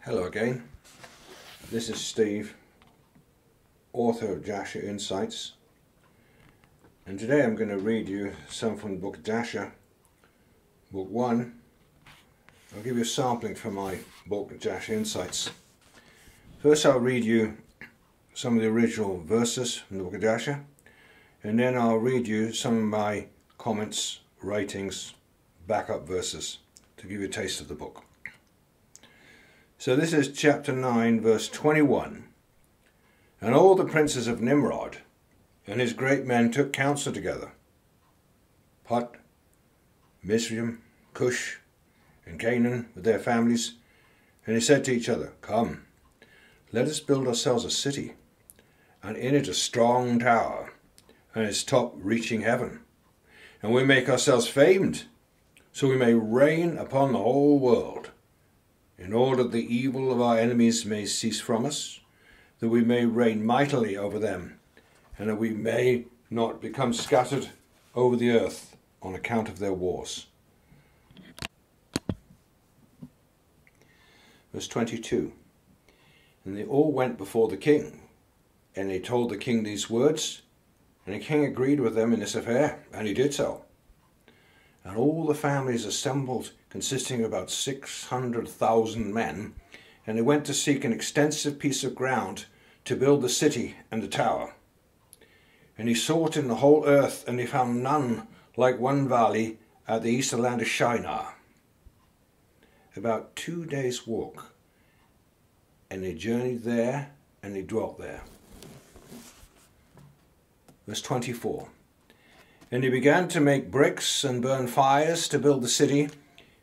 Hello again, this is Steve, author of Jasher Insights, and today I'm going to read you some from the book Jasher, book 1. I'll give you a sampling from my book Jasher Insights. First I'll read you some of the original verses from the book of Jasher, and then I'll read you some of my comments, writings, backup verses to give you a taste of the book. So this is chapter 9, verse 21. And all the princes of Nimrod and his great men took counsel together, Put, Mizraim, Cush, and Canaan with their families, and they said to each other, Come, let us build ourselves a city, and in it a strong tower, and its top reaching heaven. And we make ourselves famed, so we may reign upon the whole world, in order that the evil of our enemies may cease from us, that we may reign mightily over them, and that we may not become scattered over the earth on account of their wars. Verse 22. And they all went before the king, and they told the king these words, and the king agreed with them in this affair, and he did so. And all the families assembled, consisting of about 600,000 men, and they went to seek an extensive piece of ground to build the city and the tower. And he sought in the whole earth, and he found none like one valley at the eastern land of Shinar. About 2 days' walk, and they journeyed there, and they dwelt there. Verse 24. And they began to make bricks and burn fires to build the city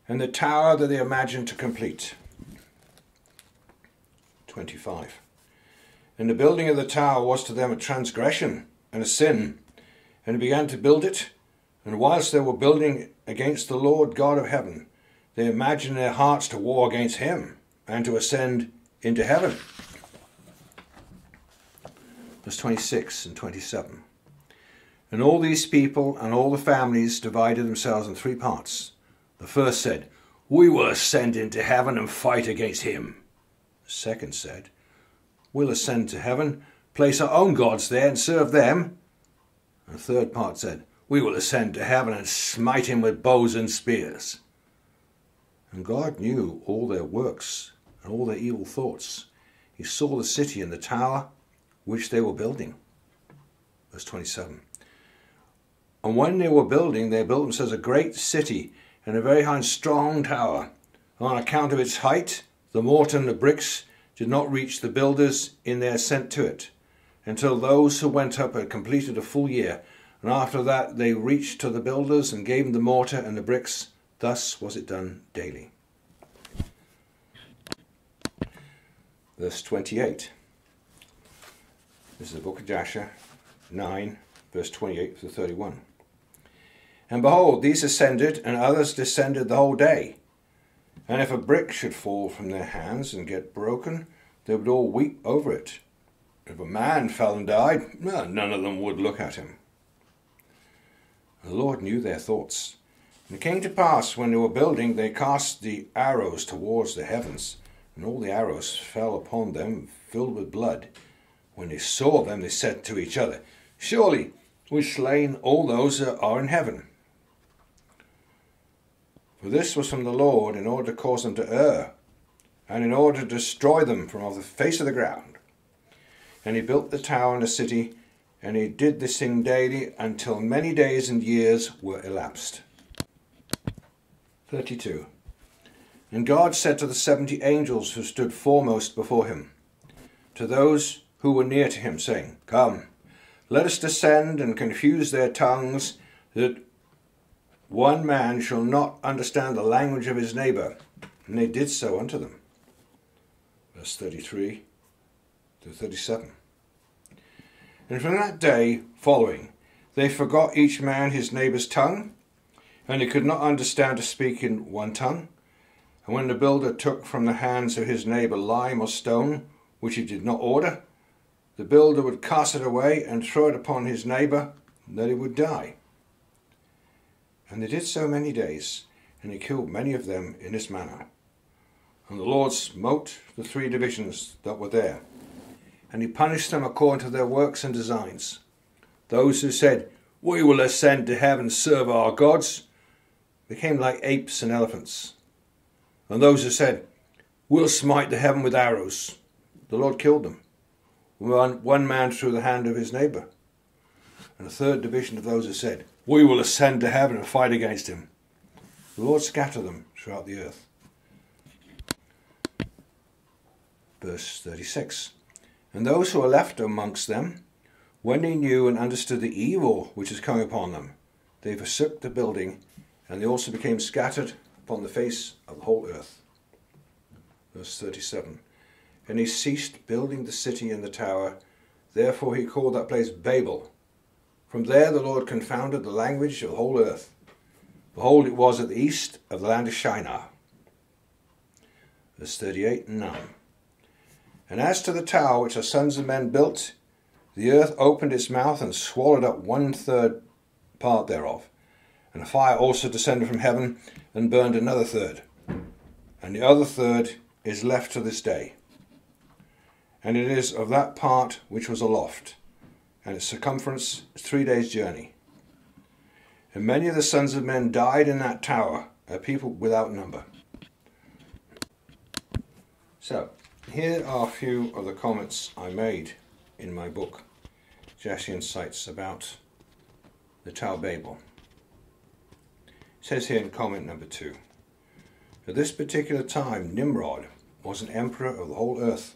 and the tower that they imagined to complete. 25. And the building of the tower was to them a transgression and a sin, and they began to build it, and whilst they were building against the Lord God of heaven, they imagined in their hearts to war against him and to ascend into heaven. Verse 26 and 27. And all these people and all the families divided themselves in 3 parts. The first said, We will ascend into heaven and fight against him. The second said, We'll ascend to heaven, place our own gods there and serve them. And the third part said, We will ascend to heaven and smite him with bows and spears. And God knew all their works and all their evil thoughts. He saw the city and the tower which they were building. Verse 27. And when they were building, they built themselves a great city and a very high and strong tower. On account of its height, the mortar and the bricks did not reach the builders in their ascent to it, until those who went up had completed a full year. And after that they reached to the builders and gave them the mortar and the bricks. Thus was it done daily. Verse 28. This is the book of Jasher 9, verse 28 to 31. And behold, these ascended, and others descended the whole day. And if a brick should fall from their hands and get broken, they would all weep over it. If a man fell and died, none of them would look at him. The Lord knew their thoughts. And it came to pass, when they were building, they cast the arrows towards the heavens, and all the arrows fell upon them, filled with blood. When they saw them, they said to each other, Surely we've slain all those that are in heaven. For this was from the Lord, in order to cause them to err, and in order to destroy them from off the face of the ground. And he built the tower and the city, and he did this thing daily until many days and years were elapsed. 32. And God said to the 70 angels who stood foremost before him, to those who were near to him, saying, Come, let us descend and confuse their tongues, that one man shall not understand the language of his neighbour. And they did so unto them. Verse 33 to 37. And from that day following, they forgot each man his neighbour's tongue, and they could not understand to speak in one tongue. And when the builder took from the hands of his neighbour lime or stone, which he did not order, the builder would cast it away and throw it upon his neighbour, that he would die. And they did so many days, and he killed many of them in this manner. And the Lord smote the 3 divisions that were there, and he punished them according to their works and designs. Those who said, "We will ascend to heaven and serve our gods," became like apes and elephants. And those who said, "We'll smite the heaven with arrows," the Lord killed them. One man through the hand of his neighbour. And a 3rd division of those who said, "We will ascend to heaven and fight against him," the Lord scattered them throughout the earth. Verse 36. And those who were left amongst them, when they knew and understood the evil which is coming upon them, they forsook the building, and they also became scattered upon the face of the whole earth. Verse 37. And he ceased building the city and the tower, therefore he called that place Babel. From there the Lord confounded the language of the whole earth. Behold, it was at the east of the land of Shinar. Verse 38 and 9. And as to the tower which the sons of men built, the earth opened its mouth and swallowed up 1/3 part thereof. And a fire also descended from heaven and burned another 1/3. And the other 1/3 is left to this day. And it is of that part which was aloft, and its circumference is 3 days' journey. And many of the sons of men died in that tower, a people without number. So, here are a few of the comments I made in my book, JASHER INSIGHTS, about the Tower of Babel. It says here in comment number 2, at this particular time Nimrod was an emperor of the whole earth,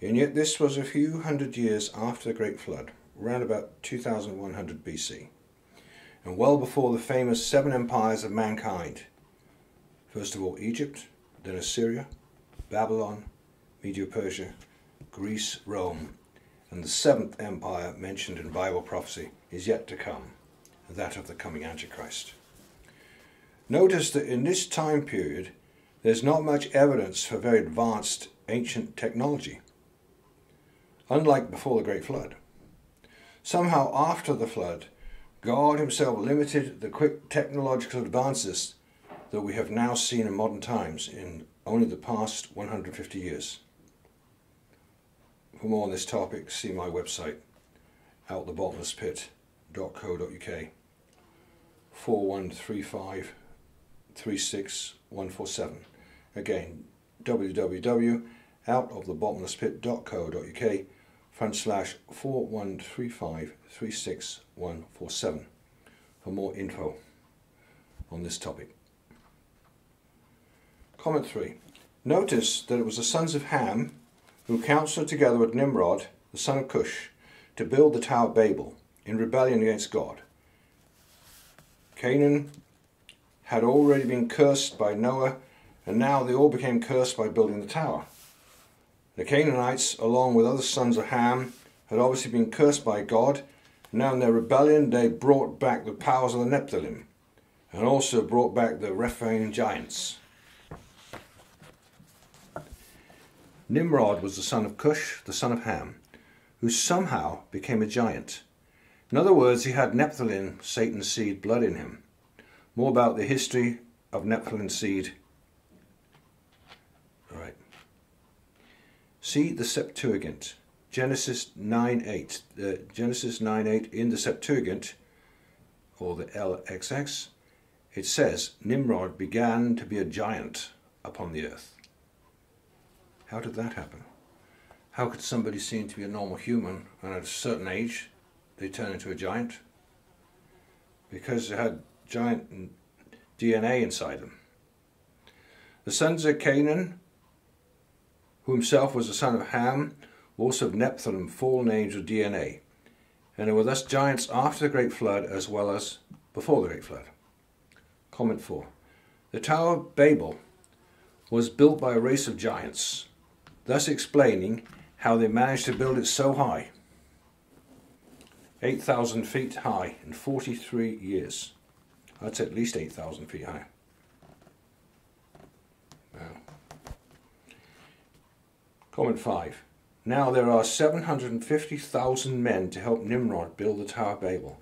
and yet this was a few hundred years after the Great Flood, around about 2100 BC, and well before the famous 7 empires of mankind. First of all Egypt, then Assyria, Babylon, Medo-Persia, Greece, Rome, and the 7th empire mentioned in Bible prophecy is yet to come, that of the coming Antichrist. Notice that in this time period there's not much evidence for very advanced ancient technology, unlike before the Great Flood. Somehow after the flood, God himself limited the quick technological advances that we have now seen in modern times in only the past 150 years. For more on this topic, see my website, outthebottomesspit.co.uk, 4135 36147. Again, www.outofthebottomesspit.co.uk/4135 36147 for more info on this topic. Comment 3. Notice that it was the sons of Ham who counseled together with Nimrod, the son of Cush, to build the Tower of Babel in rebellion against God. Canaan had already been cursed by Noah, and now they all became cursed by building the tower. The Canaanites, along with other sons of Ham, had obviously been cursed by God, and now in their rebellion they brought back the powers of the Nephilim, and also brought back the Rephaim giants. Nimrod was the son of Cush, the son of Ham, who somehow became a giant. In other words, he had Nephilim, Satan's seed, blood in him. More about the history of Nephilim seed. All right. See the Septuagint, Genesis 9:8. Genesis 9:8 in the Septuagint, or the LXX, it says, Nimrod began to be a giant upon the earth. How did that happen? How could somebody seem to be a normal human and at a certain age they turn into a giant? Because they had giant DNA inside them. The sons of Canaan, who himself was the son of Ham, were also of Nephilim, fallen angel DNA, and they were thus giants after the Great Flood as well as before the Great Flood. Comment 4. The Tower of Babel was built by a race of giants, thus explaining how they managed to build it so high. 8,000 feet high in 43 years. I'd say at least 8,000 feet high. Wow. Comment 5. Now there are 750,000 men to help Nimrod build the Tower of Babel.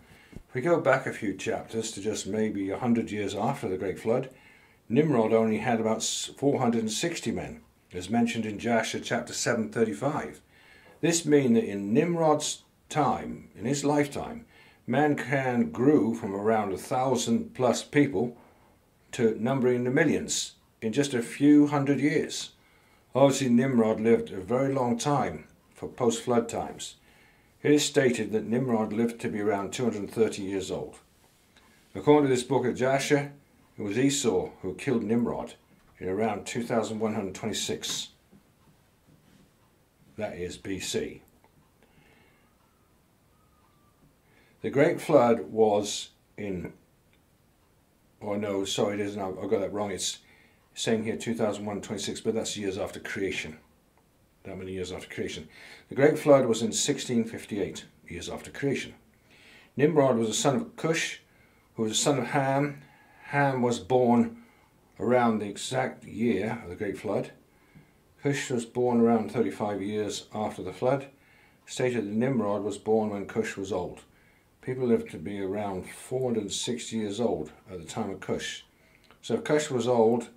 If we go back a few chapters to just maybe 100 years after the Great Flood, Nimrod only had about 460 men, as mentioned in Jasher chapter 7:35. This means that in Nimrod's time, in his lifetime, mankind grew from around 1,000 plus people to numbering in the millions in just a few hundred years. Obviously, Nimrod lived a very long time for post-flood times. It is stated that Nimrod lived to be around 230 years old. According to this book of Jasher, it was Esau who killed Nimrod in around 2126. That is BC. The Great Flood was in, oh no, sorry, it isn't, I got that wrong. It's saying here 2126, but that's years after creation. That many years after creation. The Great Flood was in 1658, years after creation. Nimrod was a son of Cush, who was a son of Ham. Ham was born around the exact year of the Great Flood. Cush was born around 35 years after the flood. Stated that Nimrod was born when Cush was old. People lived to be around 460 years old at the time of Cush. So if Cush was old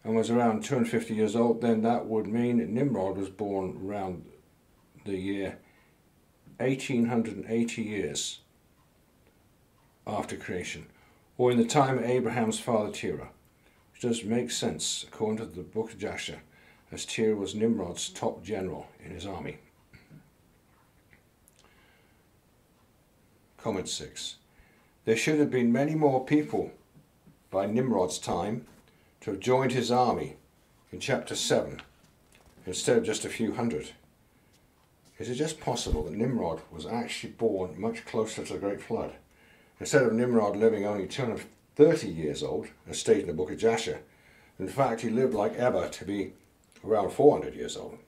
and was around 250 years old, then that would mean that Nimrod was born around the year 1880 years after creation, or in the time of Abraham's father Terah, which does make sense according to the book of Jasher, as Terah was Nimrod's top general in his army. Comment 6. There should have been many more people by Nimrod's time to have joined his army in chapter 7 instead of just a few hundred. Is it just possible that Nimrod was actually born much closer to the Great Flood? Instead of Nimrod living only 230 years old, as stated in the book of Jasher, in fact he lived like Eber to be around 400 years old.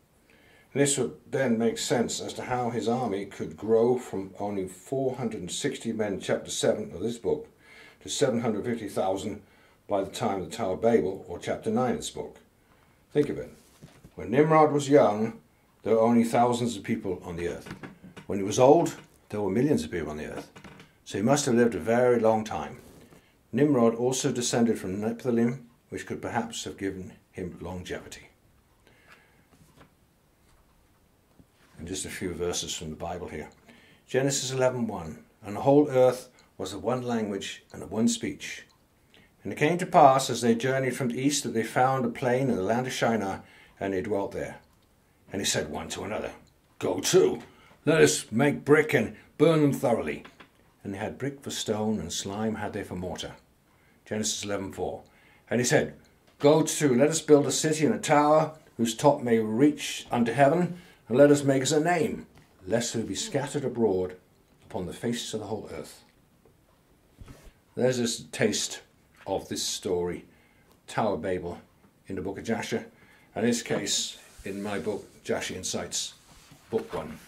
And this would then make sense as to how his army could grow from only 460 men in chapter 7 of this book to 750,000 by the time of the Tower of Babel, or chapter 9 of this book. Think of it. When Nimrod was young, there were only thousands of people on the earth. When he was old, there were millions of people on the earth. So he must have lived a very long time. Nimrod also descended from Nephilim, which could perhaps have given him longevity. And just a few verses from the Bible here. Genesis 11:1. And the whole earth was of one language and of one speech. And it came to pass, as they journeyed from the east, that they found a plain in the land of Shinar, and they dwelt there. And he said one to another, Go to, let us make brick and burn them thoroughly. And they had brick for stone, and slime had they for mortar. Genesis 11:4. And he said, Go to, let us build a city and a tower, whose top may reach unto heaven, and let us make us a name, lest we be scattered abroad upon the face of the whole earth. There's a taste of this story, Tower of Babel, in the book of Jasher, and in this case, in my book, JASHER INSIGHTS, book 1.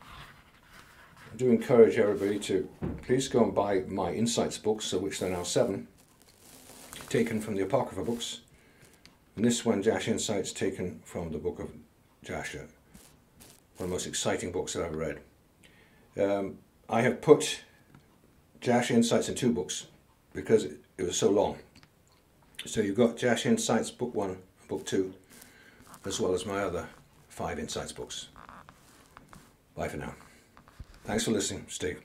I do encourage everybody to please go and buy my Insights books, of which there are now 7, taken from the APOCRYPHA books, and this one, JASHER INSIGHTS, taken from the book of Jasher, one of the most exciting books that I've read. I have put JASHER INSIGHTS in 2 books because it was so long. So you've got JASHER INSIGHTS book 1 and book 2, as well as my other 5 Insights books. Bye for now. Thanks for listening, Steve.